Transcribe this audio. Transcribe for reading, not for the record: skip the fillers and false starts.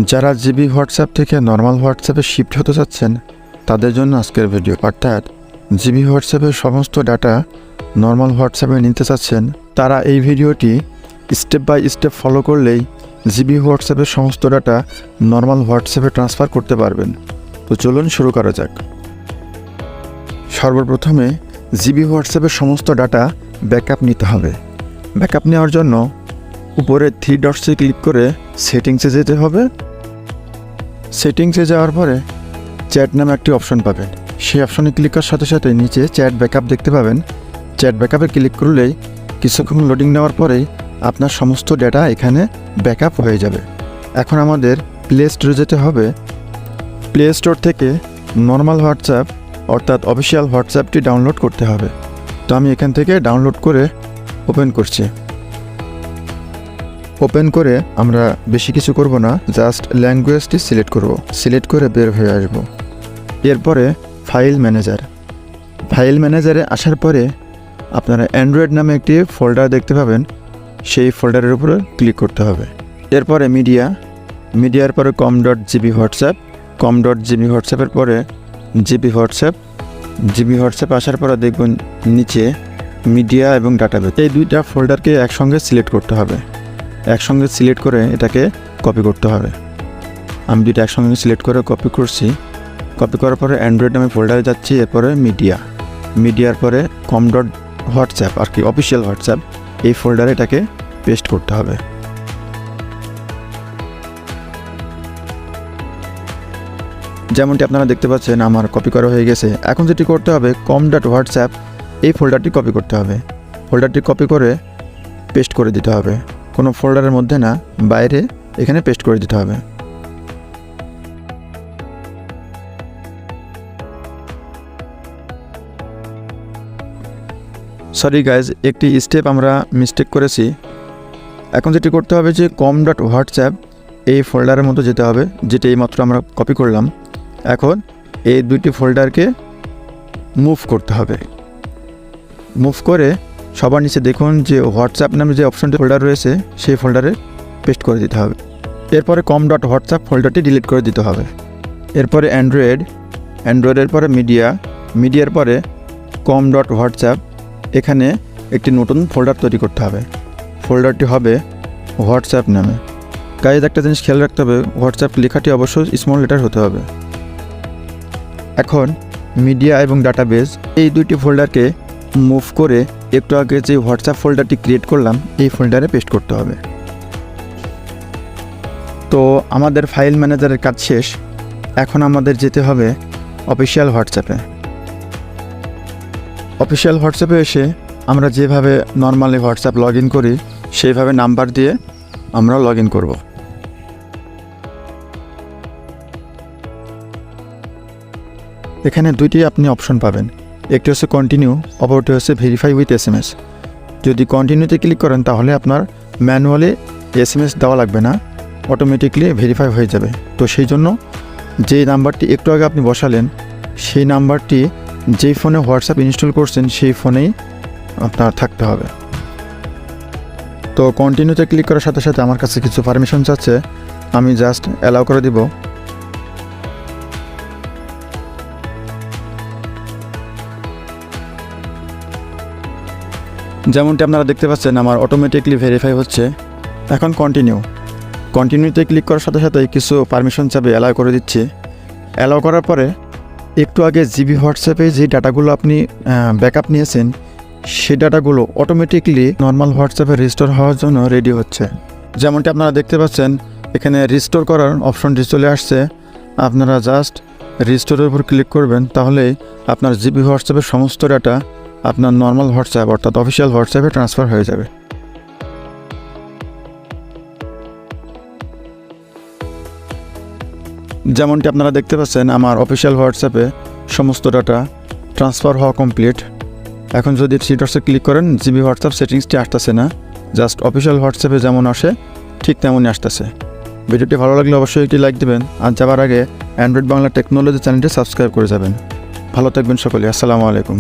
যারা GB WhatsApp থেকে normal হোয়াটসঅ্যাপে শিফট হতে চাচ্ছেন তাদের জন্য আজকের ভিডিও। অর্থাৎ জিবি হোয়াটসঅ্যাপের সমস্ত ডাটা নর্মাল হোয়াটসঅ্যাপে নিতে চাচ্ছেন, তারা এই ভিডিওটি স্টেপ বাই স্টেপ ফলো করলেই জিবি হোয়াটসঅ্যাপের সমস্ত ডাটা নর্মাল হোয়াটসঅ্যাপে ট্রান্সফার করতে পারবেন। তো চলুন শুরু করা যাক। সর্বপ্রথমে জিবি হোয়াটসঅ্যাপের সমস্ত ডাটা ব্যাকআপ নিতে হবে। ব্যাকআপ নেওয়ার জন্য উপরে 3 ডটসে ক্লিক করে সেটিংসে যেতে হবে। সেটিংসে যাওয়ার পরে চ্যাট নামে একটি অপশন পাবেন। সেই অপশনে ক্লিক করার সাথে সাথে নিচে চ্যাট ব্যাকআপ দেখতে পাবেন। চ্যাট ব্যাকআপে ক্লিক করলেই কিছুক্ষণ লোডিং নেওয়ার পরেই আপনার সমস্ত ডেটা এখানে ব্যাকআপ হয়ে যাবে। এখন আমাদের প্লে স্টোরে যেতে হবে। প্লে স্টোর থেকে নর্মাল হোয়াটসঅ্যাপ অর্থাৎ অফিসিয়াল হোয়াটসঅ্যাপটি ডাউনলোড করতে হবে। তো আমি এখান থেকে ডাউনলোড করে ওপেন করছি। ওপেন করে আমরা বেশি কিছু করব না, জাস্ট ল্যাঙ্গুয়েজটি সিলেক্ট করব। সিলেক্ট করে বের হয়ে আসব। এরপরে ফাইল ম্যানেজারে আসার পরে আপনারা অ্যান্ড্রয়েড নামে একটি ফোল্ডার দেখতে পাবেন। সেই ফোল্ডারের উপরে ক্লিক করতে হবে। এরপরে মিডিয়ার পরে com.gb হোয়াটসঅ্যাপের পরে জিবি হোয়াটসঅ্যাপ আসার পরে দেখবেন নিচে মিডিয়া এবং ডাটাবেস, এই দুইটা ফোল্ডারকে একসঙ্গে সিলেক্ট করতে হবে। একসঙ্গে সিলেক্ট করে এটাকে কপি করতে হবে। আমি দুইটা একসঙ্গে সিলেক্ট করে কপি করছি। কপি করার পরে অ্যান্ড্রয়েড নামে ফোল্ডারে যাচ্ছি। এরপরে মিডিয়ার পরে com.হোয়াটসঅ্যাপ আর কি অফিসিয়াল হোয়াটসঅ্যাপ, এই ফোল্ডারে এটাকে পেস্ট করতে হবে। যেমনটি আপনারা দেখতে পাচ্ছেন আমার কপি করা হয়ে গেছে। এখন যেটি করতে হবে com.হোয়াটসঅ্যাপ এই ফোল্ডারটি কপি করতে হবে। ফোল্ডারটি কপি করে পেস্ট করে দিতে হবে। কোনো ফোল্ডারের মধ্যে না, বাইরে এখানে পেস্ট করে দিতে হবে। সরি গাইজ, একটি স্টেপ আমরা মিস্টেক করেছি। এখন যেটি করতে হবে যে com.হোয়াটসঅ্যাপ এই ফোল্ডারের মতো যেতে হবে, যেটা এইমাত্র আমরা কপি করলাম। এখন এই দুইটি ফোল্ডারকে মুভ করতে হবে। মুভ করে সবার নিচে দেখুন যে হোয়াটসঅ্যাপ নামে যে অপশনটি ফোল্ডার রয়েছে সেই ফোল্ডারে পেস্ট করে দিতে হবে। এরপরে com.হোয়াটসঅ্যাপ ফোল্ডারটি ডিলিট করে দিতে হবে। এরপরে অ্যান্ড্রয়েডের পরে মিডিয়ার পরে com.হোয়াটসঅ্যাপ, এখানে একটি নতুন ফোল্ডার তৈরি করতে হবে। ফোল্ডারটি হবে হোয়াটসঅ্যাপ নামে। গাইজ একটা জিনিস খেয়াল রাখতে হবে, হোয়াটসঅ্যাপ লেখাটি অবশ্যই স্মল লেটার হতে হবে। এখন মিডিয়া এবং ডাটাবেস এই দুইটি ফোল্ডারকে মুভ করে একটু আগে যে হোয়াটসঅ্যাপ ফোল্ডারটি ক্রিয়েট করলাম এই ফোল্ডারে পেস্ট করতে হবে। তো আমাদের ফাইল ম্যানেজারের কাজ শেষ। এখন আমাদের যেতে হবে অফিসিয়াল হোয়াটসঅ্যাপে এসে আমরা যেভাবে নর্মালি হোয়াটসঅ্যাপ লগ ইন করি সেইভাবে নাম্বার দিয়ে আমরা লগ ইন করব। এখানে দুইটি আপনি অপশন পাবেন, একটি হচ্ছে কন্টিনিউ, অপরটি হচ্ছে ভেরিফাই উইথ SMS। যদি কন্টিনিউতে ক্লিক করেন তাহলে আপনার ম্যানুয়ালি SMS দেওয়া লাগবে না, অটোমেটিকলি ভেরিফাই হয়ে যাবে। তো সেই জন্য যেই নাম্বারটি একটু আগে আপনি বসালেন সেই নাম্বারটি যেই ফোনে হোয়াটসঅ্যাপ ইনস্টল করছেন সেই ফোনেই আপনার থাকতে হবে। তো কন্টিনিউতে ক্লিক করার সাথে সাথে আমার কাছে কিছু পারমিশন চাচ্ছে, আমি জাস্ট অ্যালাউ করে দিব। যেমনটি আপনারা দেখতে পাচ্ছেন আমার অটোমেটিকলি ভেরিফাই হচ্ছে। এখন কন্টিনিউতে ক্লিক করার সাথে সাথে কিছু পারমিশন চাবে, অ্যালাউ করে দিচ্ছি। অ্যালাউ করার পরে একটু আগে জিবি হোয়াটসঅ্যাপে যে ডাটাগুলো আপনি ব্যাকআপ নিয়েছেন সেই ডাটাগুলো অটোমেটিকলি নর্মাল হোয়াটসঅ্যাপে রিস্টোর হওয়ার জন্য রেডি হচ্ছে। যেমনটি আপনারা দেখতে পাচ্ছেন এখানে রিস্টোর করার অপশনটি চলে আসছে। আপনারা জাস্ট রিস্টোরের উপর ক্লিক করবেন, তাহলেই আপনার জিবি হোয়াটসঅ্যাপের সমস্ত ডাটা আপনার নর্মাল হোয়াটসঅ্যাপ অর্থাৎ অফিসিয়াল হোয়াটসঅ্যাপে ট্রান্সফার হয়ে যাবে। যেমনটি আপনারা দেখতে পাচ্ছেন আমার অফিসিয়াল হোয়াটসঅ্যাপে সমস্ত ডাটা ট্রান্সফার হওয়া কমপ্লিট। এখন যদি 3 ডটসে ক্লিক করেন জিবি হোয়াটসঅ্যাপ সেটিংসটি আসতেছে না, জাস্ট অফিসিয়াল হোয়াটসঅ্যাপে যেমন আসে ঠিক তেমনই আসতেছে। ভিডিওটি ভালো লাগলে অবশ্যই একটি লাইক দেবেন, আর যাবার আগে অ্যান্ড্রয়েড বাংলা টেকনোলজি চ্যানেলটি সাবস্ক্রাইব করে যাবেন। ভালো থাকবেন সকলে, আসসালামু আলাইকুম।